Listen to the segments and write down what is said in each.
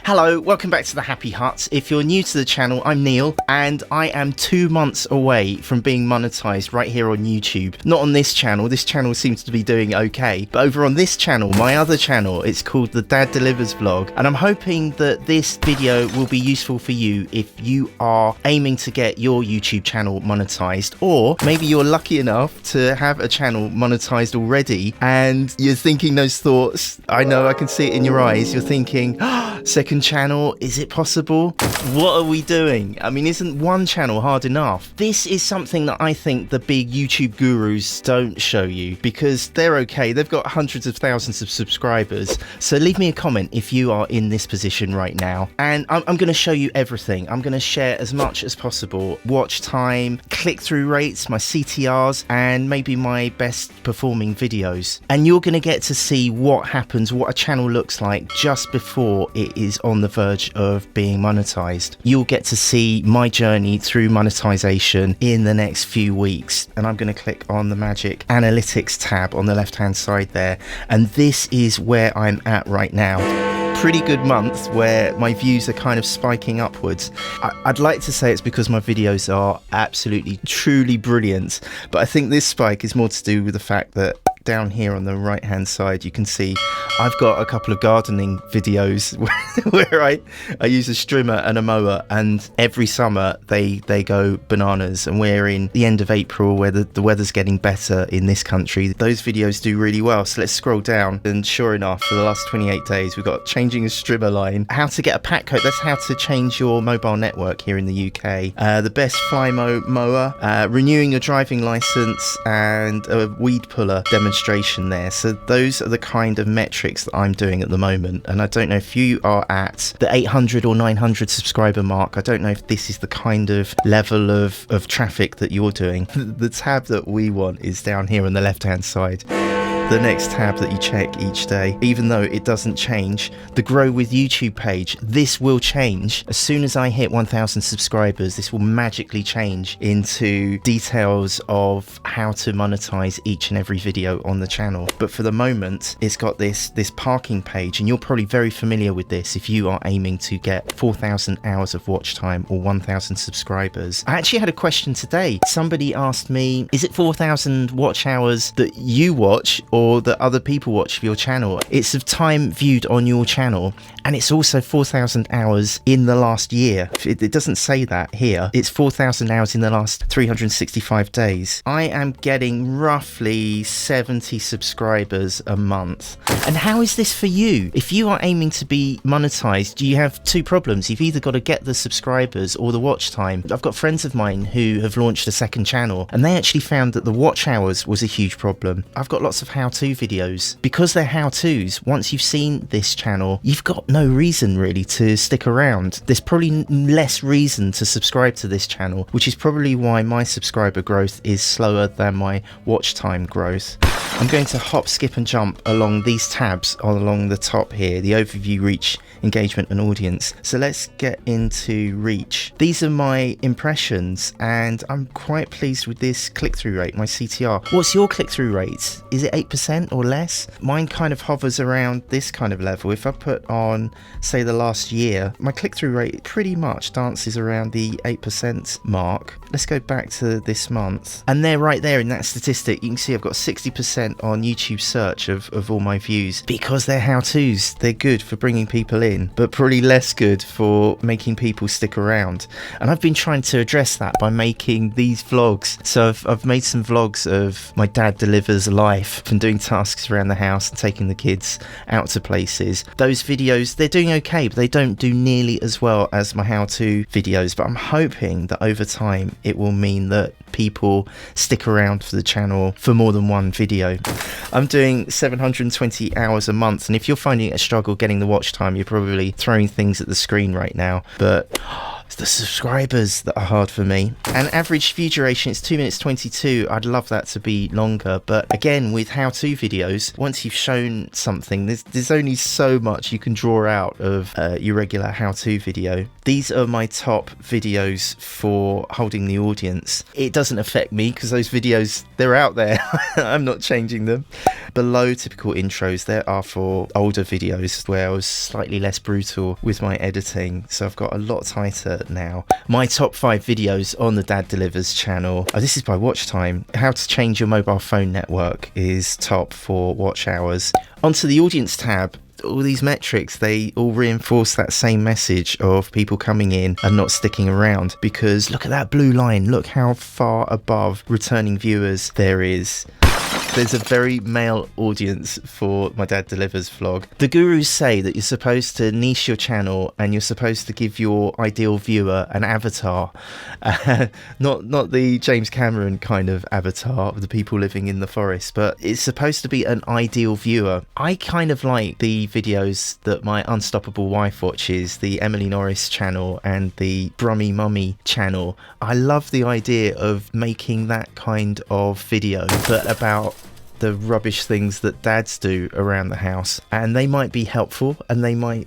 Hello, welcome back to the Happy Hut. If you're new to the channel, I'm Neil, and I am 2 months away from being monetized right here on YouTube. Not on this channel seems to be doing okay, but over on this channel, my other channel, it's called the Dad Delivers Vlog, and I'm hoping that this video will be useful for you if you are aiming to get your YouTube channel monetized, or maybe you're lucky enough to have a channel monetized already, and you're thinking those thoughts. I know, I can see it in your eyes. You're thinking, second channel, is it possible? What are we doing? I mean, isn't one channel hard enough? This is something that I think the big YouTube gurus don't show you, because they're okay, they've got hundreds of thousands of subscribers. So leave me a comment if you are in this position right now, and I'm going to show you everything. I'm going to share as much as possible: watch time, click-through rates, my CTRs, and maybe my best performing videos. And you're going to get to see what happens, what a channel looks like just before it is on the verge of being monetized. You'll get to see my journey through monetization in the next few weeks, and I'm going to click on the magic analytics tab on the left hand side there, and this is where I'm at right now. Pretty good month where my views are kind of spiking upwards. I'd like to say it's because my videos are absolutely truly brilliant, but I think this spike is more to do with the fact that down here on the right hand side you can see I've got a couple of gardening videos where I use a strimmer and a mower, and every summer they go bananas, and we're in the end of April where the weather's getting better in this country. Those videos do really well. So let's scroll down, and sure enough, for the last 28 days we've got changing a strimmer line, how to get a pack code, that's how to change your mobile network here in the UK, the best Flymo mower, renewing your driving license, and a weed puller demonstration there. So those are the kind of metrics that I'm doing at the moment, and I don't know if you are at the 800 or 900 subscriber mark. I don't know if this is the kind of level of traffic that you're doing. The tab that we want is down here on the left hand side. The next tab that you check each day, even though it doesn't change, the Grow with YouTube page, this will change. As soon as I hit 1,000 subscribers, this will magically change into details of how to monetize each and every video on the channel. But for the moment, it's got this parking page, and you're probably very familiar with this if you are aiming to get 4,000 hours of watch time or 1,000 subscribers. I actually had a question today. Somebody asked me, is it 4,000 watch hours that you watch or that other people watch for your channel? It's of time viewed on your channel, and it's also 4,000 hours in the last year. It doesn't say that here. It's 4,000 hours in the last 365 days. I am getting roughly 70 subscribers a month. And how is this for you? If you are aiming to be monetized, you have two problems. You've either got to get the subscribers or the watch time. I've got friends of mine who have launched a second channel, and they actually found that the watch hours was a huge problem. I've got lots of how-to videos. Because they're how-tos, once you've seen this channel, you've got no reason really to stick around. There's probably less reason to subscribe to this channel, which is probably why my subscriber growth is slower than my watch time growth. I'm going to hop, skip and jump along these tabs along the top here, the overview, reach, engagement and audience. So let's get into reach. These are my impressions, and I'm quite pleased with this click-through rate, my CTR. What's your click-through rate? Is it 8% or less? Mine kind of hovers around this kind of level. If I put on, say, the last year, my click-through rate pretty much dances around the 8% mark. Let's go back to this month, and they're right there in that statistic. You can see I've got 60% on YouTube search of all my views, because they're how-tos. They're good for bringing people in, but probably less good for making people stick around. And I've been trying to address that by making these vlogs. So I've made some vlogs of my dad delivers life, from doing tasks around the house and taking the kids out to places. Those videos, they're doing okay, but they don't do nearly as well as my how-to videos. But I'm hoping that over time it will mean that people stick around for the channel for more than one video. I'm doing 720 hours a month, and if you're finding it a struggle getting the watch time, you're probably throwing things at the screen right now. But It's the subscribers that are hard for me. And average view duration is 2 minutes 22. I'd love that to be longer, but again, with how-to videos, once you've shown something, there's only so much you can draw out of your regular how-to video. These are my top videos for holding the audience. It doesn't affect me because those videos, they're out there. I'm not changing them. Below typical intros, there are for older videos where I was slightly less brutal with my editing, so I've got a lot tighter now. My top 5 videos on the Dad Delivers channel. This is by watch time. How to change your mobile phone network is top for watch hours. Onto the audience tab. All these metrics, they all reinforce that same message of people coming in and not sticking around, because look at that blue line. Look how far above returning viewers there is. There's a very male audience for my Dad Delivers vlog. The gurus say that you're supposed to niche your channel and you're supposed to give your ideal viewer an avatar. Not the James Cameron kind of avatar of the people living in the forest, but it's supposed to be an ideal viewer. I kind of like the videos that my Unstoppable Wife watches, the Emily Norris channel and the Brummy Mummy channel. I love the idea of making that kind of video, but about the rubbish things that dads do around the house, and they might be helpful and they might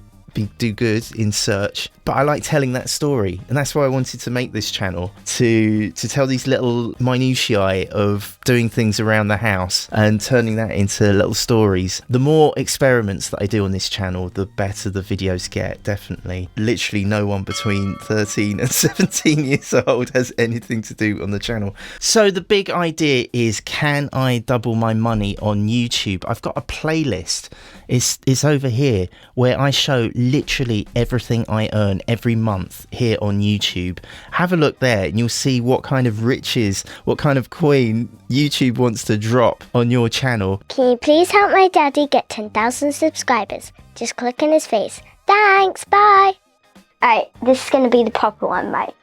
do good in search, but I like telling that story, and that's why I wanted to make this channel, to tell these little minutiae of doing things around the house and turning that into little stories. The more experiments that I do on this channel, the better the videos get, definitely. Literally no one between 13 and 17 years old has anything to do on the channel. So the big idea is, can I double my money on YouTube? I've got a playlist. It's over here where I show literally everything I earn every month here on YouTube. Have a look there and you'll see what kind of riches, what kind of coin YouTube wants to drop on your channel. Can you please help my daddy get 10,000 subscribers? Just click in his face. Thanks, bye! Alright, this is going to be the proper one, right?